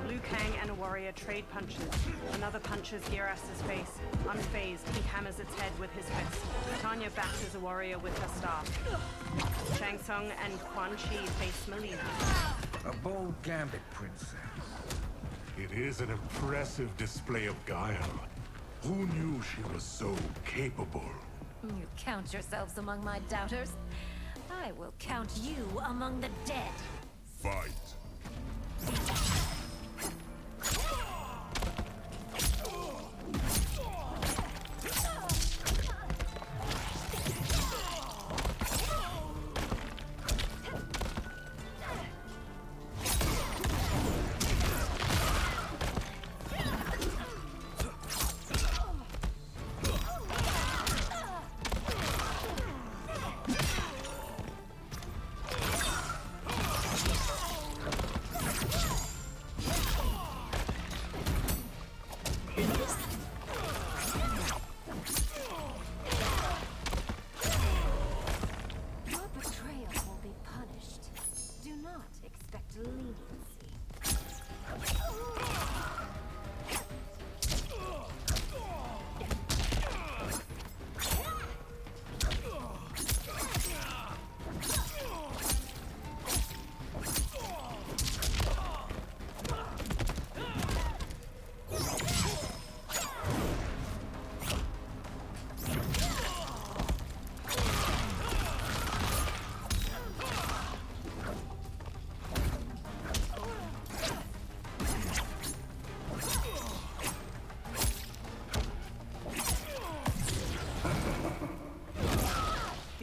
Liu Kang and a warrior trade punches. Another punches Geras' face. Unfazed, he hammers its head with his fist. Tanya bashes a warrior with her staff. Shang Tsung and Quan Chi face Melina. A bold gambit, princess. It is an impressive display of guile. Who knew she was so capable? You count yourselves among my doubters. I will count you among the dead. Fight.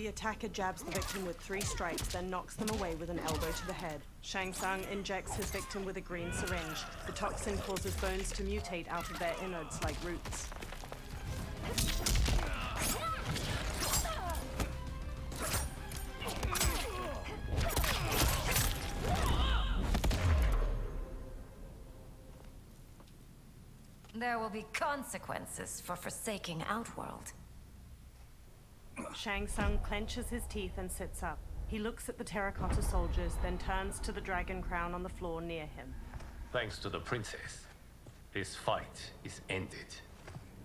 The attacker jabs the victim with 3 strikes, then knocks them away with an elbow to the head. Shang Tsung injects his victim with a green syringe. The toxin causes bones to mutate out of their innards like roots. There will be consequences for forsaking Outworld. Shang Tsung clenches his teeth and sits up. He looks at the terracotta soldiers, then turns to the dragon crown on the floor near him. Thanks to the princess, this fight is ended.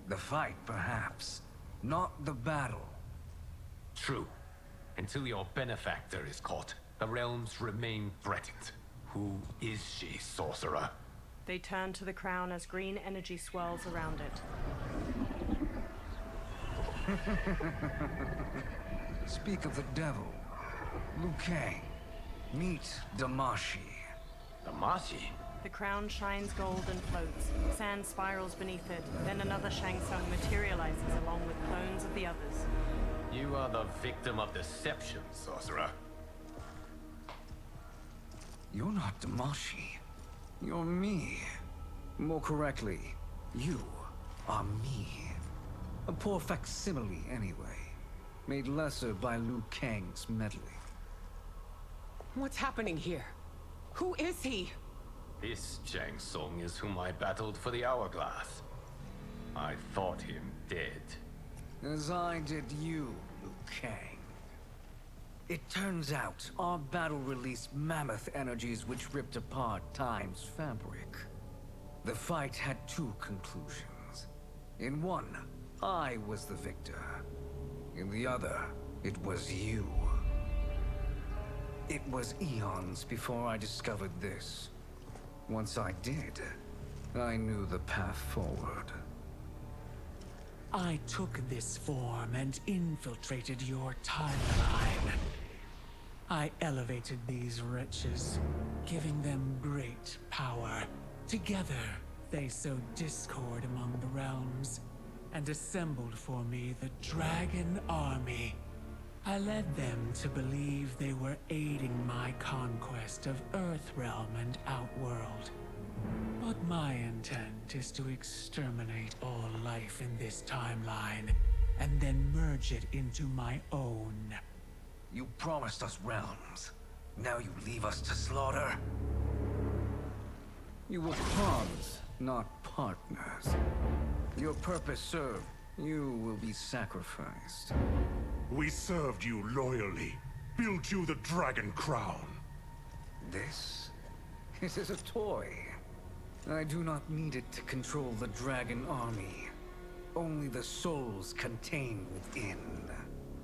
The fight, perhaps. Not the battle. True. Until your benefactor is caught, the realms remain threatened. Who is she, sorcerer? They turn to the crown as green energy swirls around it. Speak of the devil. Liu Kang. Meet Damashi. Damashi? The crown shines gold and floats. Sand spirals beneath it. Then another Shang Tsung materializes along with clones of the others. You are the victim of deception, sorcerer. You're not Damashi. You're me. More correctly, you are me. A poor facsimile, anyway. Made lesser by Liu Kang's meddling. What's happening here? Who is he? This Shang Tsung is whom I battled for the Hourglass. I thought him dead. As I did you, Liu Kang. It turns out our battle released mammoth energies which ripped apart time's fabric. The fight had 2 conclusions. In one, I was the victor. In the other, it was you. It was eons before I discovered this. Once I did, I knew the path forward. I took this form and infiltrated your timeline. I elevated these wretches, giving them great power. Together, they sowed discord among the realms, and assembled for me the Dragon Army. I led them to believe they were aiding my conquest of Earthrealm and Outworld. But my intent is to exterminate all life in this timeline, and then merge it into my own. You promised us realms. Now you leave us to slaughter? You were pawns, not partners. Your purpose served. You will be sacrificed. We served you loyally. Built you the Dragon Crown. This? This is a toy. I do not need it to control the Dragon Army. Only the souls contained within.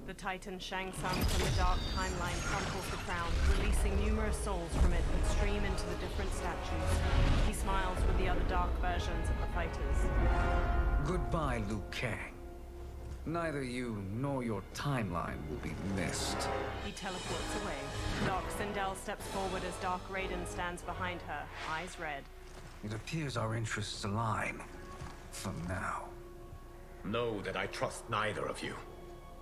The Titan Shang Tsung from the Dark Timeline crumples the crown, releasing numerous souls from it that stream into the different statues. He smiles with the other dark versions of the fighters. Goodbye, Liu Kang. Neither you nor your timeline will be missed. He teleports away. Doc Sindel steps forward as Dark Raiden stands behind her, eyes red. It appears our interests align. For now. Know that I trust neither of you.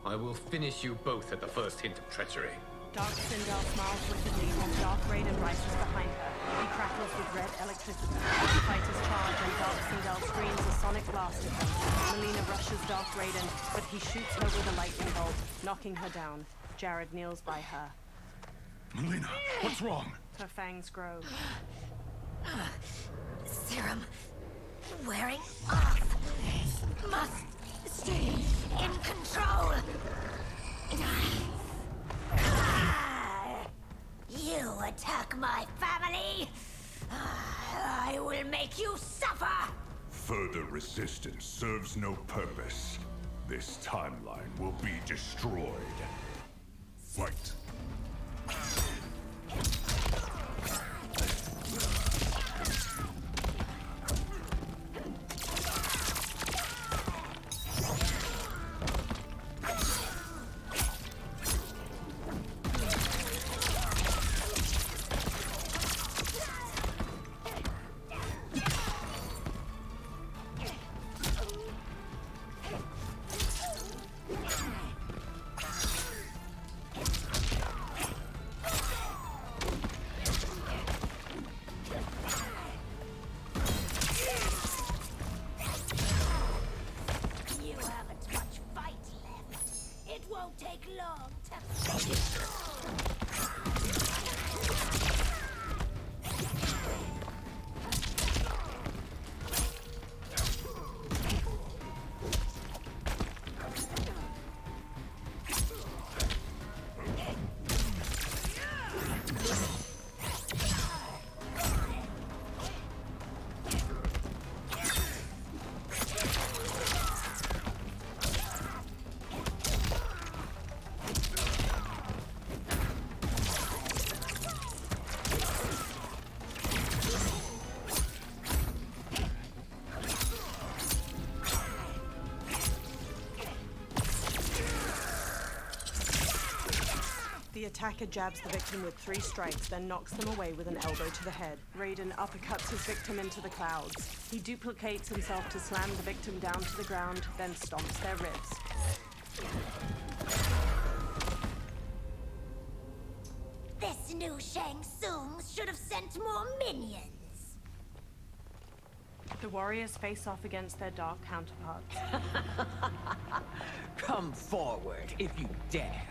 I will finish you both at the first hint of treachery. Dark Sindel smiles wickedly as Dark Raiden rises behind her. He crackles with red electricity. The fighters charge and Dark Sindel screams a sonic blast at them. Melina rushes Dark Raiden, but he shoots her with a lightning bolt, knocking her down. Jared kneels by her. Melina, what's wrong? Her fangs grow. Serum wearing off. Must stay in control. You attack my family. I will make you suffer. Further resistance serves no purpose. This timeline will be destroyed. Fight. take long to... The attacker jabs the victim with 3 strikes, then knocks them away with an elbow to the head. Raiden uppercuts his victim into the clouds. He duplicates himself to slam the victim down to the ground, then stomps their ribs. This new Shang Tsung should have sent more minions. The warriors face off against their dark counterparts. Come forward if you dare.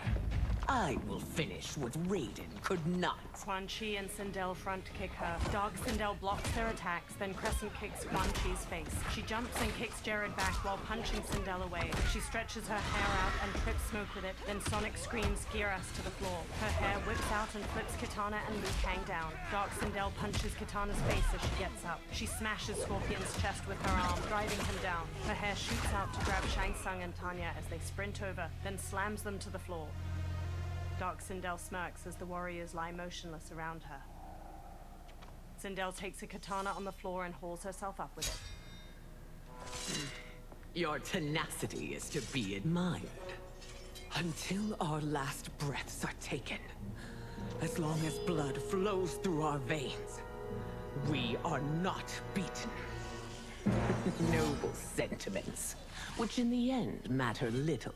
I will finish what Raiden could not. Quan Chi and Sindel front kick her. Dark Sindel blocks their attacks, then crescent kicks Quan Chi's face. She jumps and kicks Jared back while punching Sindel away. She stretches her hair out and trips Smoke with it, then Sonic screams Geras to the floor. Her hair whips out and flips Katana and Luke hang down. Dark Sindel punches Katana's face as she gets up. She smashes Scorpion's chest with her arm, driving him down. Her hair shoots out to grab Shang Tsung and Tanya as they sprint over, then slams them to the floor. Dark Sindel smirks as the warriors lie motionless around her. Sindel takes a katana on the floor and hauls herself up with it. Your tenacity is to be admired. Until our last breaths are taken. As long as blood flows through our veins, we are not beaten. Noble sentiments, which in the end matter little.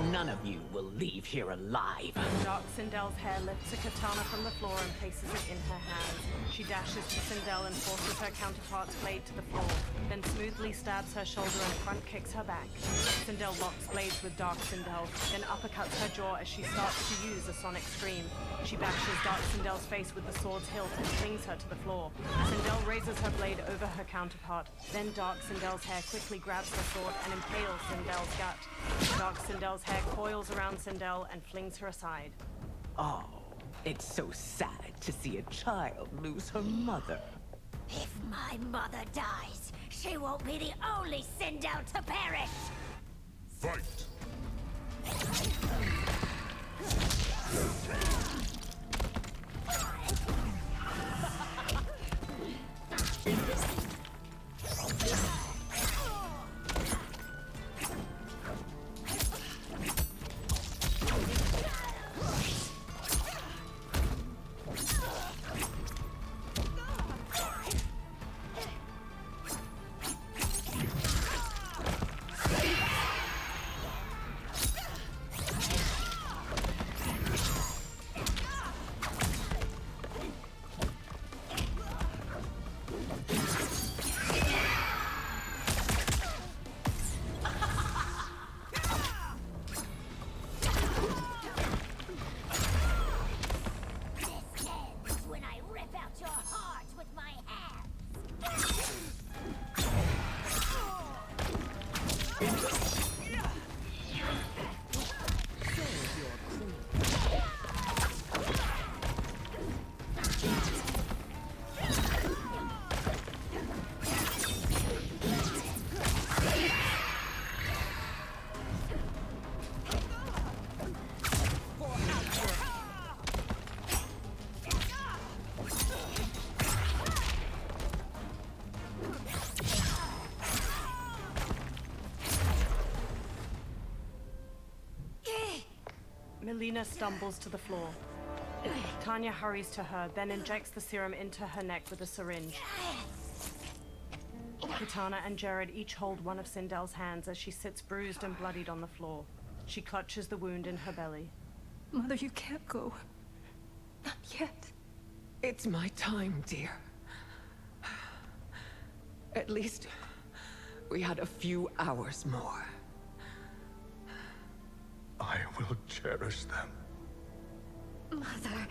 None of you will leave here alive. Dark Sindel's hair lifts a katana from the floor and places it in her hand. She dashes to Sindel and forces her counterpart's blade to the floor, then smoothly stabs her shoulder and front kicks her back. Sindel locks blades with Dark Sindel, then uppercuts her jaw as she starts to use a sonic scream. She bashes Dark Sindel's face with the sword's hilt and flings her to the floor. Sindel raises her blade over her counterpart, then Dark Sindel's hair quickly grabs her sword and impales Sindel's gut. Dark Sindel's hair coils around Sindel and flings her aside. Oh, it's so sad to see a child lose her mother. If my mother dies, she won't be the only Sindel to perish! Fight! Melina stumbles to the floor. Tanya hurries to her, then injects the serum into her neck with a syringe. Katana and Jared each hold one of Sindel's hands as she sits bruised and bloodied on the floor. She clutches the wound in her belly. Mother, you can't go. Not yet. It's my time, dear. At least we had a few hours more. I will cherish them. Mother.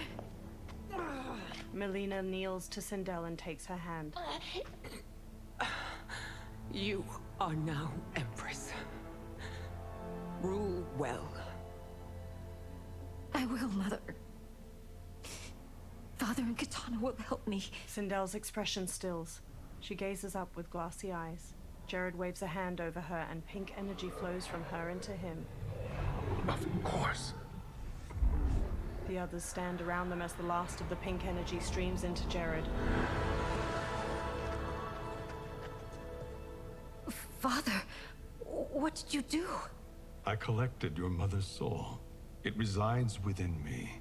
Melina kneels to Sindel and takes her hand. You are now Empress. Rule well. I will, Mother. Father and Katana will help me. Sindel's expression stills. She gazes up with glassy eyes. Jared waves a hand over her and pink energy flows from her into him. Of course. The others stand around them as the last of the pink energy streams into Jared. Father, what did you do? I collected your mother's soul. It resides within me.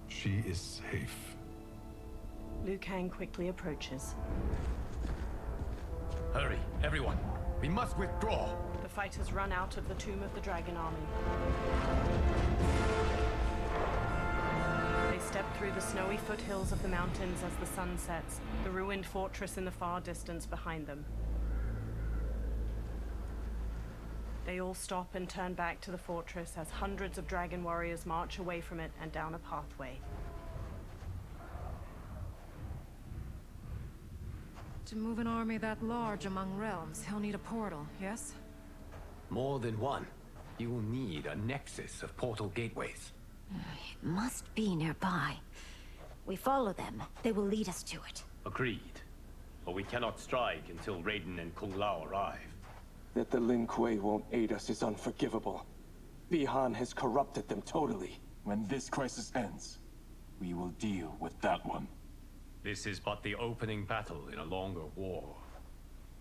She is safe. Liu Kang quickly approaches. Hurry, everyone. We must withdraw. The fighters run out of the Tomb of the Dragon Army. They step through the snowy foothills of the mountains as the sun sets, the ruined fortress in the far distance behind them. They all stop and turn back to the fortress as hundreds of dragon warriors march away from it and down a pathway. To move an army that large among realms, he'll need a portal, yes? More than one. You will need a nexus of portal gateways. It must be nearby. We follow them. They will lead us to it. Agreed. But we cannot strike until Raiden and Kung Lao arrive. That the Lin Kuei won't aid us is unforgivable. Bi-Han has corrupted them totally. When this crisis ends, we will deal with that one. This is but the opening battle in a longer war.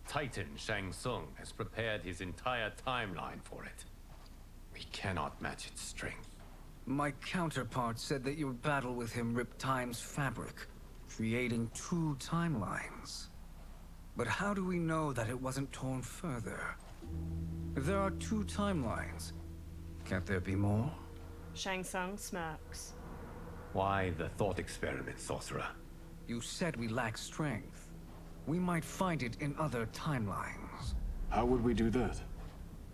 Titan Shang Tsung has prepared his entire timeline for it. We cannot match its strength. My counterpart said that your battle with him ripped time's fabric, creating 2 timelines. But how do we know that it wasn't torn further? If there are 2 timelines, can't there be more? Shang Tsung smirks. Why the thought experiment, sorcerer? You said we lack strength. We might find it in other timelines. How would we do that?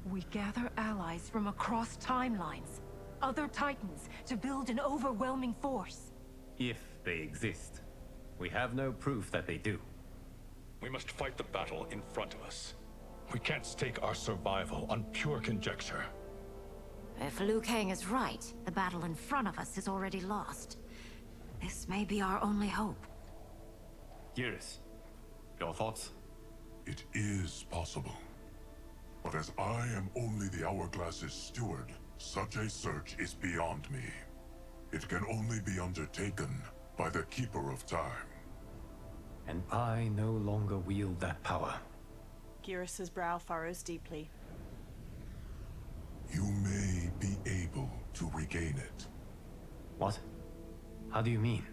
We gather allies from across timelines, other titans, to build an overwhelming force. If they exist. We have no proof that they do. We must fight the battle in front of us. We can't stake our survival on pure conjecture. If Liu Kang is right, the battle in front of us is already lost. This may be our only hope. Geras, your thoughts? It is possible. But as I am only the Hourglass's steward, such a search is beyond me. It can only be undertaken by the Keeper of Time. And I no longer wield that power. Geras' brow furrows deeply. You may be able to regain it. What? How do you mean?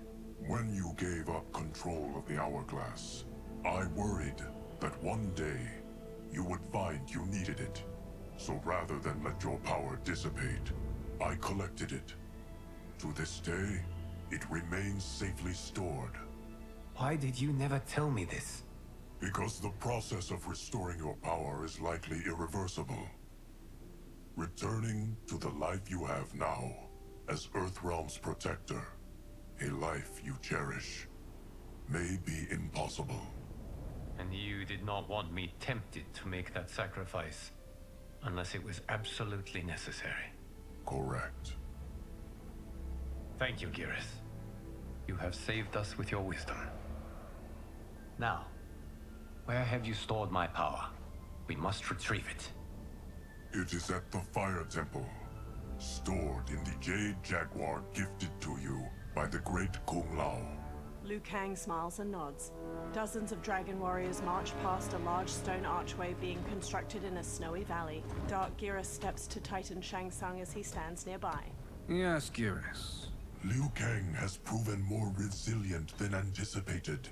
When you gave up control of the Hourglass, I worried that one day you would find you needed it. So rather than let your power dissipate, I collected it. To this day, it remains safely stored. Why did you never tell me this? Because the process of restoring your power is likely irreversible. Returning to the life you have now, as Earthrealm's protector, a life you cherish, may be impossible. And you did not want me tempted to make that sacrifice, unless it was absolutely necessary. Correct. Thank you, Geras. You have saved us with your wisdom. Now, where have you stored my power? We must retrieve it. It is at the Fire Temple, stored in the Jade Jaguar gifted to you by the great Kung Lao. Liu Kang smiles and nods. Dozens of dragon warriors march past a large stone archway being constructed in a snowy valley. Dark Geras steps to Titan Shang Tsung as he stands nearby. Yes, Geras. Liu Kang has proven more resilient than anticipated.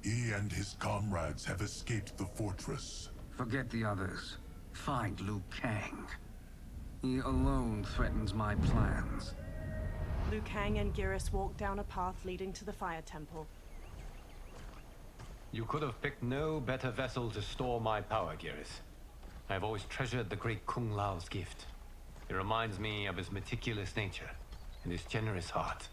He and his comrades have escaped the fortress. Forget the others. Find Liu Kang. He alone threatens my plans. Liu Kang and Geras walk down a path leading to the Fire Temple. You could have picked no better vessel to store my power, Geras. I have always treasured the great Kung Lao's gift. He reminds me of his meticulous nature and his generous heart.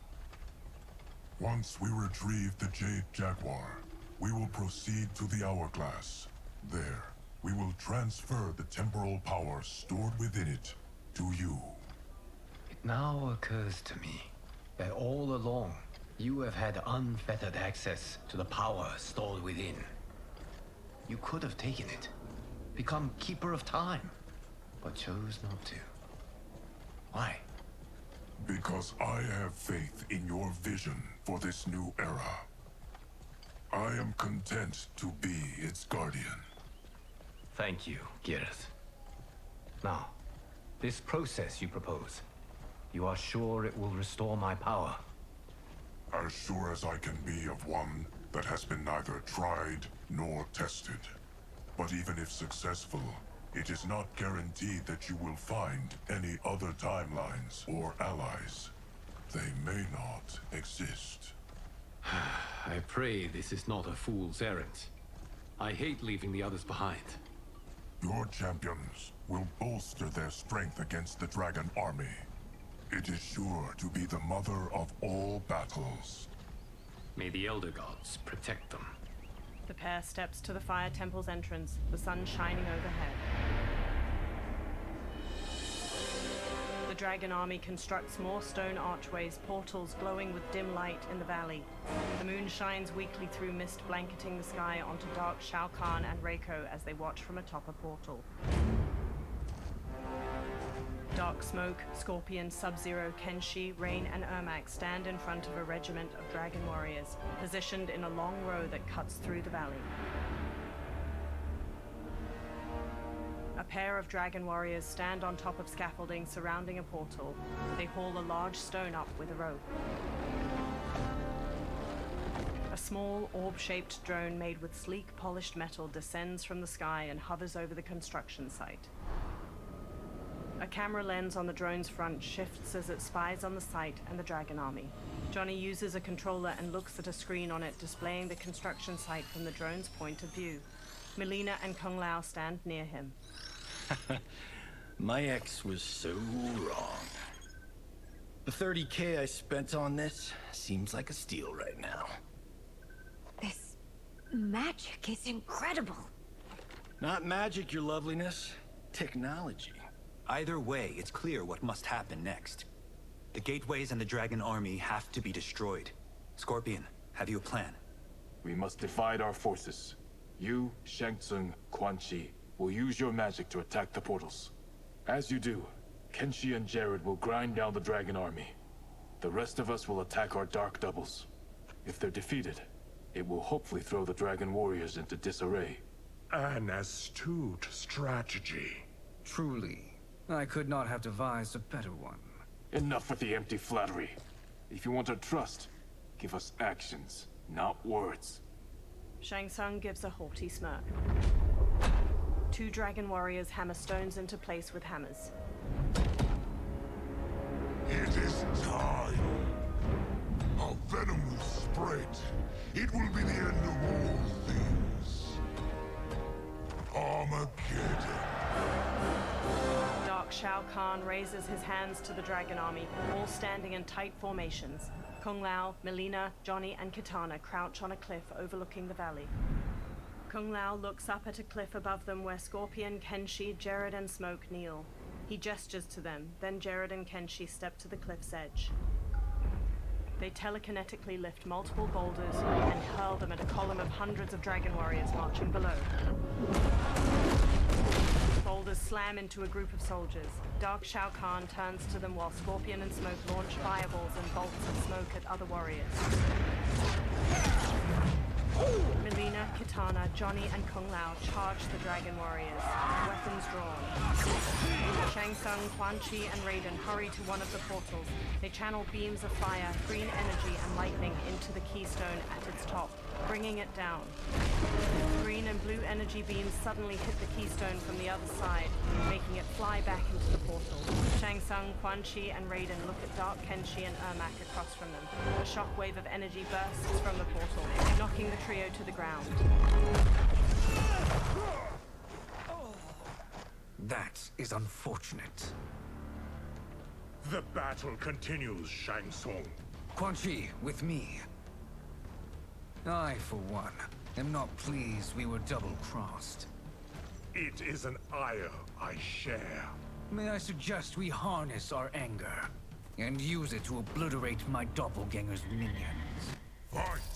Once we retrieve the Jade Jaguar, we will proceed to the Hourglass. There, we will transfer the temporal power stored within it to you. It now occurs to me that all along, you have had unfettered access to the power stored within. You could have taken it, become Keeper of Time, but chose not to. Why? Because I have faith in your vision for this new era. I am content to be its guardian. Thank you, Gareth. Now, this process you propose, you are sure it will restore my power? As sure as I can be of one that has been neither tried nor tested. But even if successful, it is not guaranteed that you will find any other timelines or allies. They may not exist. I pray this is not a fool's errand. I hate leaving the others behind. Your champions will bolster their strength against the Dragon Army. It is sure to be the mother of all battles. May the Elder Gods protect them. The pair steps to the Fire Temple's entrance, the sun shining overhead. The Dragon Army constructs more stone archways, portals glowing with dim light in the valley. The moon shines weakly through mist blanketing the sky onto Dark Shao Kahn and Reiko as they watch from atop a portal. Dark Smoke, Scorpion, Sub-Zero, Kenshi, Rain, and Ermac stand in front of a regiment of dragon warriors, positioned in a long row that cuts through the valley. A pair of dragon warriors stand on top of scaffolding surrounding a portal. They haul a large stone up with a rope. A small, orb-shaped drone made with sleek, polished metal descends from the sky and hovers over the construction site. A camera lens on the drone's front shifts as it spies on the site and the Dragon Army. Johnny uses a controller and looks at a screen on it displaying the construction site from the drone's point of view. Melina and Kung Lao stand near him. My ex was so wrong. The 30K I spent on this seems like a steal right now. This magic is incredible. Not magic, your loveliness. Technology. Either way, it's clear what must happen next. The gateways and the Dragon Army have to be destroyed. Scorpion, have you a plan? We must divide our forces. You, Shang Tsung, Quan Chi, will use your magic to attack the portals. As you do, Kenshi and Jared will grind down the Dragon Army. The rest of us will attack our dark doubles. If they're defeated, it will hopefully throw the Dragon Warriors into disarray. An astute strategy. Truly. I could not have devised a better one. Enough with the empty flattery. If you want our trust, give us actions, not words. Shang Tsung gives a haughty smirk. Two dragon warriors hammer stones into place with hammers. It is time. Our venom will spread. It will be the end of all things. Armageddon. Dark Shao Kahn raises his hands to the Dragon Army, all standing in tight formations. Kung Lao, Melina, Johnny, and Kitana crouch on a cliff overlooking the valley. Kung Lao looks up at a cliff above them where Scorpion, Kenshi, Jared, and Smoke kneel. He gestures to them, then Jared and Kenshi step to the cliff's edge. They telekinetically lift multiple boulders and hurl them at a column of hundreds of dragon warriors marching below. Boulders slam into a group of soldiers. Dark Shao Kahn turns to them while Scorpion and Smoke launch fireballs and bolts of smoke at other warriors. Melina, Kitana, Johnny, and Kung Lao charge the dragon warriors, weapons drawn. Shang Tsung, Quan Chi, and Raiden hurry to one of the portals. They channel beams of fire, green energy, and lightning into the keystone at its top, bringing it down. Green and blue energy beams suddenly hit the keystone from the other side, making it fly back into the portal. Shang Tsung, Quan Chi, and Raiden look at Dark Kenshi and Ermac across from them. A shockwave of energy bursts from the portal, knocking the trio to the ground. That is unfortunate. The battle continues, Shang Tsung. Quan Chi, with me. I, for one, am not pleased we were double-crossed. It is an ire I share. May I suggest we harness our anger and use it to obliterate my doppelganger's minions? Fight!